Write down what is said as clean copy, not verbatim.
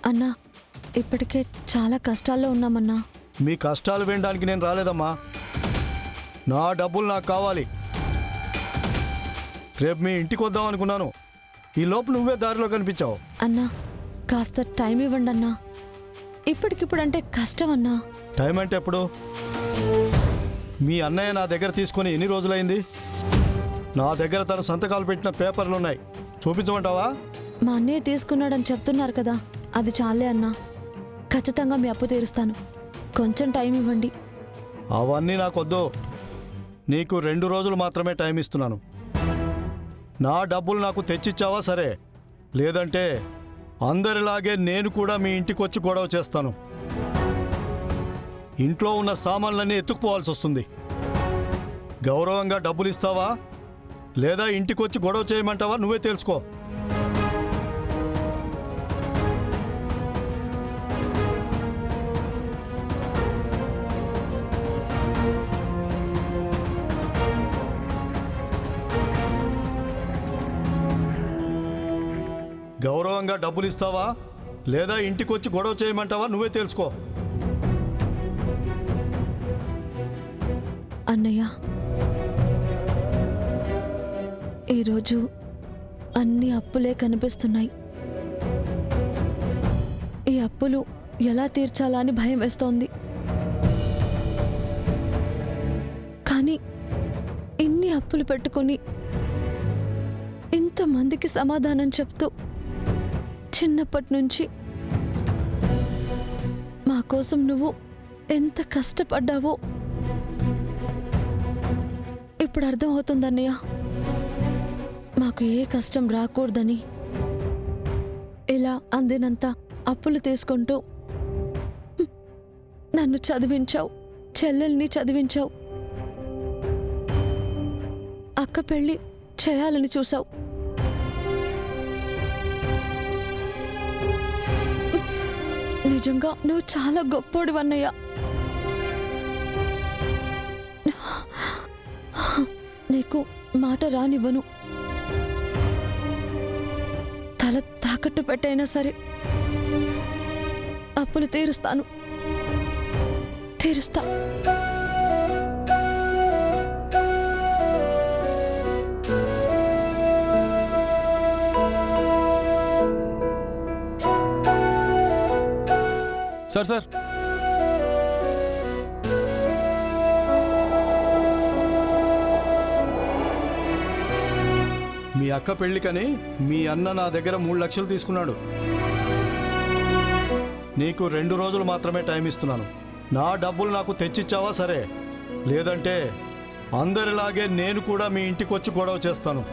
అన్నా, ఇప్పటికే చాలా కష్టాల్లో ఉన్నామన్నా. మీ కష్టాలు వినడానికి నేను రాలేదమ్మా. నా డబ్బులు నాకు కావాలి. రేపు మీ ఇంటికి వద్దాం అనుకున్నాను. ఈ లోపు నువ్వే దారిలో కనిపించావు. అన్నా, కాస్త టైం ఇవ్వండి అన్నా. ఇప్పటికిప్పుడంటే కష్టం అన్నా. టైం అంటే ఎప్పుడు? మీ అన్నయ్య నా దగ్గర తీసుకొని ఎన్ని రోజులైంది? నా దగ్గర తన సంతకాలు పెట్టిన పేపర్లు ఉన్నాయి, చూపించమంటావా? మా అన్నయ్య తీసుకున్నాడని చెప్తున్నారు కదా, అది చాలే అన్నా. ఖచ్చితంగా మీ అప్పు తీరుస్తాను. కొంచెం టైం ఇవ్వండి. అవన్నీ నాకొద్దు. నీకు 2 రోజులు మాత్రమే టైం ఇస్తున్నాను. నా డబ్బులు నాకు తెచ్చిచ్చావా సరే, లేదంటే అందరిలాగే నేను కూడా మీ ఇంటికి వచ్చి గొడవ చేస్తాను. ఇంట్లో ఉన్న సామాన్లన్నీ ఎత్తుకుపోవాల్సి వస్తుంది. గౌరవంగా డబ్బులు ఇస్తావా లేదా ఇంటికి వచ్చి గొడవ చేయమంటావా? నువ్వే తెలుసుకో. గౌరవంగా డబ్బులు ఇస్తావా లేదా ఇంటికి వచ్చి గొడవ చేయమంటావా? నువ్వే తెలుసుకో. అన్నయ్య, ఈరోజు అన్ని అప్పులే కనిపిస్తున్నాయి. ఈ అప్పులు ఎలా తీర్చాలా అని భయం వేస్తోంది. కానీ ఇన్ని అప్పులు పెట్టుకొని ఇంతమందికి సమాధానం చెప్తూ చిన్నప్పటి నుంచి మా కోసం నువ్వు ఎంత కష్టపడ్డావో ఇప్పుడు అర్థం అవుతుందన్నయ్య. మాకు ఏ కష్టం రాకూడదని ఇలా అందినంత అప్పులు తీసుకుంటూ నన్ను చదివించావు, చెల్లెల్ని చదివించావు, అక్క పెళ్ళి చేయాలని చూసావు. నిజంగా నువ్వు చాలా గొప్పోడివన్నయ్య. నీకు మాట రానివ్వను. తల తాకట్టు పెట్టైనా సరే అప్పులు తీరుస్తాను, తీరుస్తా. సార్ సార్, మీ అక్క పెళ్ళికని మీ అన్న నా దగ్గర 3 లక్షలు తీసుకున్నాడు. నీకు 2 రోజులు మాత్రమే టైం ఇస్తున్నాను. నా డబ్బులు నాకు తెచ్చిచ్చావా సరే, లేదంటే అందరిలాగే నేను కూడా మీ ఇంటికి వచ్చి గొడవ చేస్తాను.